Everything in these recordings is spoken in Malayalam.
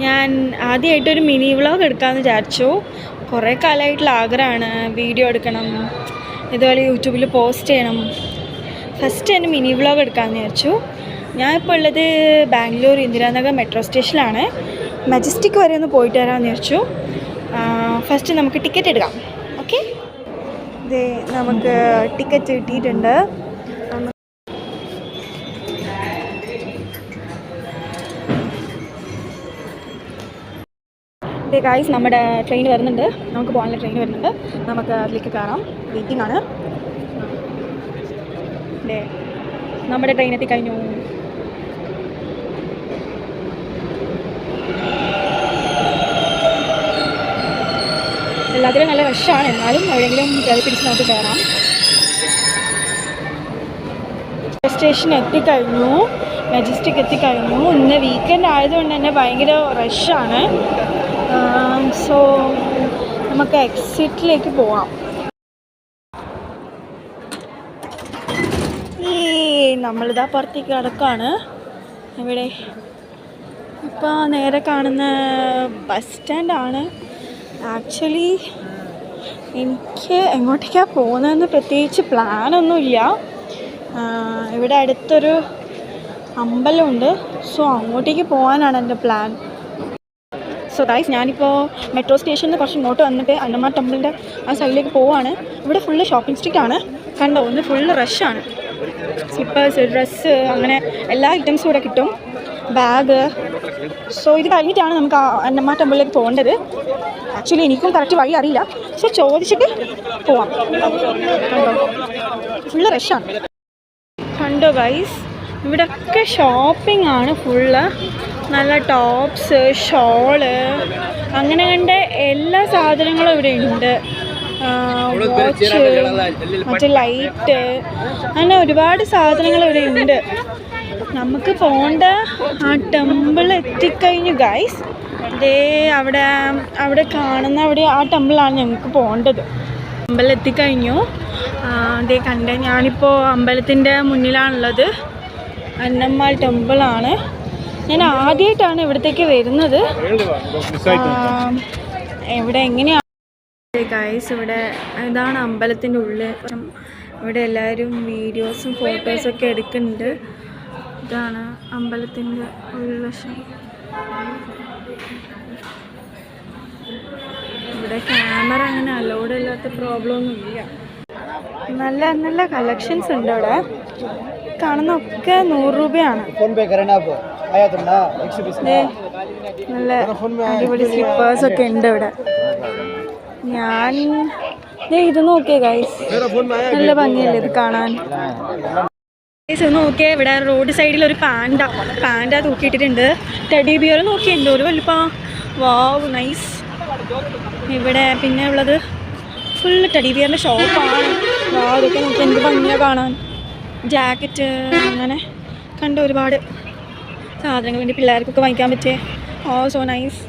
ഞാൻ ആദ്യമായിട്ടൊരു മിനി വ്ളോഗ് എടുക്കാമെന്ന് വിചാരിച്ചു. കുറേ കാലമായിട്ടുള്ള ആഗ്രഹമാണ് വീഡിയോ എടുക്കണം, ഇതുപോലെ യൂട്യൂബിൽ പോസ്റ്റ് ചെയ്യണം. ഫസ്റ്റ് തന്നെ മിനി വ്ളോഗ് എടുക്കാമെന്ന് വിചാരിച്ചു. ഞാനിപ്പോൾ ഉള്ളത് ബാംഗ്ലൂർ ഇന്ദിരാനഗർ മെട്രോ സ്റ്റേഷനിലാണ്. മജസ്റ്റിക് വരെ ഒന്ന് പോയിട്ട് വരാമെന്ന് വിചാരിച്ചു. ഫസ്റ്റ് നമുക്ക് ടിക്കറ്റ് എടുക്കാം. ഓക്കെ, ഇതേ നമുക്ക് ടിക്കറ്റ് കിട്ടിയിട്ടുണ്ട്. ഗായ്സ്, നമ്മുടെ ട്രെയിൻ വരുന്നുണ്ട്. നമുക്ക് പോകാനുള്ള ട്രെയിൻ വരുന്നുണ്ട്. നമുക്ക് അതിലേക്ക് കയറാം. വെയിറ്റിംഗ് ആണ്. നമ്മുടെ ട്രെയിൻ എത്തിക്കഴിഞ്ഞു. എല്ലാത്തിലും നല്ല റഷാണ്. എന്നാലും എവിടെയെങ്കിലും കയറി പിടിച്ച് നമുക്ക് കയറാം. സ്റ്റേഷൻ എത്തിക്കഴിഞ്ഞു. മജസ്റ്റിക് എത്തിക്കഴിഞ്ഞു. ഇന്ന് വീക്കെൻഡ് ആയതുകൊണ്ട് തന്നെ ഭയങ്കര റഷാണ്. സോ നമുക്ക് എക്സിറ്റിലേക്ക് പോവാം. നമ്മളിതാ പുറത്തേക്ക് കിടക്കാണ്. ഇവിടെ ഇപ്പോൾ നേരെ കാണുന്ന ബസ് സ്റ്റാൻഡാണ്. ആക്ച്വലി എനിക്ക് എങ്ങോട്ടേക്കാണ് പോകുന്നതെന്ന് പ്രത്യേകിച്ച് പ്ലാനൊന്നുമില്ല. ഇവിടെ അടുത്തൊരു അമ്പലമുണ്ട്. സോ അങ്ങോട്ടേക്ക് പോകാനാണ് എൻ്റെ പ്ലാൻ. സോ ഗൈസ്, ഞാനിപ്പോൾ മെട്രോ സ്റ്റേഷനിൽ നിന്ന് കുറച്ച് ഇങ്ങോട്ട് വന്നിട്ട് അന്നമാർ ടെമ്പിളിൻ്റെ ആ സൈഡിലേക്ക് പോവാണ്. ഇവിടെ ഫുള്ള് ഷോപ്പിംഗ് സ്ട്രീറ്റ് ആണ്. കണ്ടോ, ഒന്ന് ഫുള്ള് റഷാണ്. സ്ലിപ്പേഴ്സ്, ഡ്രസ്സ്, അങ്ങനെ എല്ലാ ഐറ്റംസും ഇവിടെ കിട്ടും. ബാഗ്. സോ ഇത് കഴിഞ്ഞിട്ടാണ് നമുക്ക് അന്നമാർ ടെമ്പിളിലേക്ക് പോകേണ്ടത്. ആക്ച്വലി എനിക്കും കറക്റ്റ് വഴി അറിയില്ല. സോ ചോദിച്ചിട്ട് പോവാം. കണ്ടോ, ഫുള്ള് റഷാണ്. കണ്ടോ ഗൈസ്, ഇവിടെയൊക്കെ ഷോപ്പിംഗ് ആണ് ഫുള്ള്. നല്ല ടോപ്സ്, ഷോള്, അങ്ങനെ കണ്ട എല്ലാ സാധനങ്ങളും ഇവിടെ ഉണ്ട്. വാച്ച്, മറ്റേ ലൈറ്റ്, അങ്ങനെ ഒരുപാട് സാധനങ്ങൾ ഇവിടെ ഉണ്ട്. നമുക്ക് പോകേണ്ട ആ ടെമ്പിൾ എത്തിക്കഴിഞ്ഞു ഗൈസ്. ദേ അവിടെ കാണുന്ന ആ ടെമ്പിളാണ് ഞങ്ങൾക്ക് പോകേണ്ടത്. അമ്പലം എത്തിക്കഴിഞ്ഞു. ദേ കണ്ടേ, ഞാനിപ്പോൾ അമ്പലത്തിൻ്റെ മുന്നിലാണുള്ളത്. അന്നമാർ ടെമ്പിളാണ്. ഞാൻ ആദ്യമായിട്ടാണ് ഇവിടത്തേക്ക് വരുന്നത്. ഇവിടെ എങ്ങനെയാണ് ഗൈസ്, ഇവിടെ ഇതാണ് അമ്പലത്തിൻ്റെ ഉള്ളിൽ. ഇവിടെ എല്ലാവരും വീഡിയോസും ഫോട്ടോസൊക്കെ എടുക്കുന്നുണ്ട്. ഇതാണ് അമ്പലത്തിൻ്റെ ഉൾവശം. ഇവിടെ ക്യാമറ അങ്ങനെ അലൗഡ് അല്ലാത്ത പ്രോബ്ലം ഒന്നുമില്ല. നല്ല നല്ല കളക്ഷൻസ് ഉണ്ട് ഇവിടെ. കാണുന്നൊക്കെ 100 രൂപയാണ്. നല്ല അടിപൊളി സ്ലിപ്പേഴ്സൊക്കെ ഉണ്ട് ഇവിടെ. ഞാൻ ഇത് നോക്കിയേ ഗൈസ്, നല്ല ഭംഗിയല്ലേ ഇത് കാണാൻ. നോക്കിയേ, ഇവിടെ റോഡ് സൈഡിൽ ഒരു പാൻഡ തൂക്കിയിട്ടിട്ടുണ്ട്. ടെഡി ബിയർ നോക്കിയേ, എന്തോ ഒരു വലിപ്പാ. വാവ്, നൈസ്. ഇവിടെ പിന്നെ ഉള്ളത് ഫുള്ള് ടെഡി ബിയറിൻ്റെ ഷോപ്പാണ്. വാവ്, ഇതൊക്കെ നോക്കി എന്ത് ഭംഗിയാണ് കാണാൻ. ജാക്കറ്റ്, അങ്ങനെ കണ്ട ഒരുപാട് സാധനങ്ങളുണ്ട് പിള്ളേർക്കൊക്കെ വാങ്ങിക്കാൻ പറ്റിയ. ഓ, സോ നൈസ്.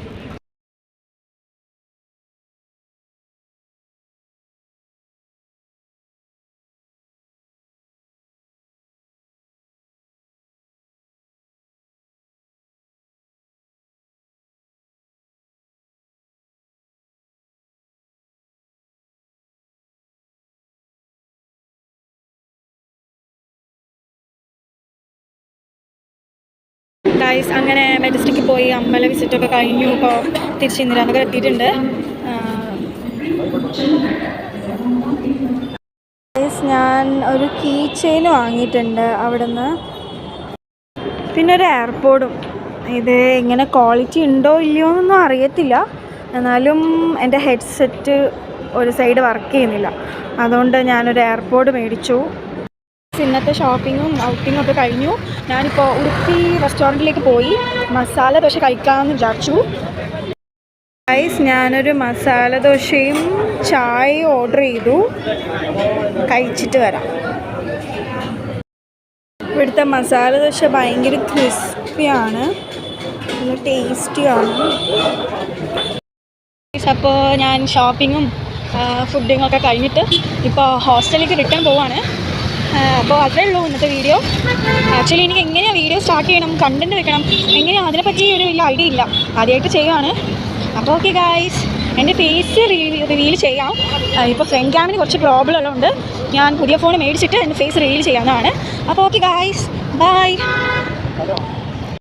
ഗൈസ്, അങ്ങനെ മെജസ്റ്റിക്ക് പോയി അമ്പല വിസിറ്റൊക്കെ കഴിഞ്ഞു. ഇപ്പോൾ തിരിച്ച് ഇന്ദിരാനഗർ എത്തിയിട്ടുണ്ട്. ഗൈസ്, ഞാൻ ഒരു കീ ചെയിൻ വാങ്ങിയിട്ടുണ്ട് അവിടെ നിന്ന്. പിന്നെ ഒരു എയർപോഡും. ഇത് ഇങ്ങനെ ക്വാളിറ്റി ഉണ്ടോ ഇല്ലയോ എന്നൊന്നും അറിയത്തില്ല. എന്നാലും എൻ്റെ ഹെഡ്സെറ്റ് ഒരു സൈഡ് വർക്ക് ചെയ്യുന്നില്ല. അതുകൊണ്ട് ഞാനൊരു എയർപോഡ് മേടിച്ചു. ഇന്നത്തെ ഷോപ്പിങ്ങും ഔട്ടിങ്ങും ഒക്കെ കഴിഞ്ഞു. ഞാനിപ്പോൾ ഉടുപ്പി റെസ്റ്റോറൻറ്റിലേക്ക് പോയി മസാല ദോശ കഴിക്കാമെന്ന് വിചാരിച്ചു. ഗൈസ്, ഞാനൊരു മസാല ദോശയും ചായയും ഓർഡർ ചെയ്തു. കഴിച്ചിട്ട് വരാം. ഇവിടുത്തെ മസാല ദോശ ഭയങ്കര ക്രിസ്പിയാണ്, നല്ല ടേസ്റ്റിയാണ്. അപ്പോൾ ഞാൻ ഷോപ്പിങ്ങും ഫുഡിങ്ങും ഒക്കെ കഴിഞ്ഞിട്ട് ഇപ്പോൾ ഹോസ്റ്റലിലേക്ക് റിട്ടേൺ പോവാണ്. അപ്പോൾ അതേ ഉള്ളൂ ഇന്നത്തെ വീഡിയോ. ആക്ച്വലി എനിക്ക് എങ്ങനെയാണ് വീഡിയോ സ്റ്റാർട്ട് ചെയ്യണം, കണ്ടൻറ്റ് വെക്കണം, എങ്ങനെയാണ് അതിനെപ്പറ്റി ഒരു വലിയ ഐഡിയ ഇല്ല, ആദ്യമായിട്ട് ചെയ്യുകയാണ്. അപ്പോൾ ഓക്കെ ഗായ്സ്, എൻ്റെ ഫേസ് റിവീൽ ചെയ്യാം. ഇപ്പോൾ ഫ്രണ്ട് ക്യാമിന് കുറച്ച് പ്രോബ്ലം ഉള്ളതുകൊണ്ട് ഞാൻ പുതിയ ഫോൺ മേടിച്ചിട്ട് എൻ്റെ ഫേസ് റിവീൽ ചെയ്യാവുന്നതാണ്. അപ്പോൾ ഓക്കെ ഗായ്സ്, ബൈ.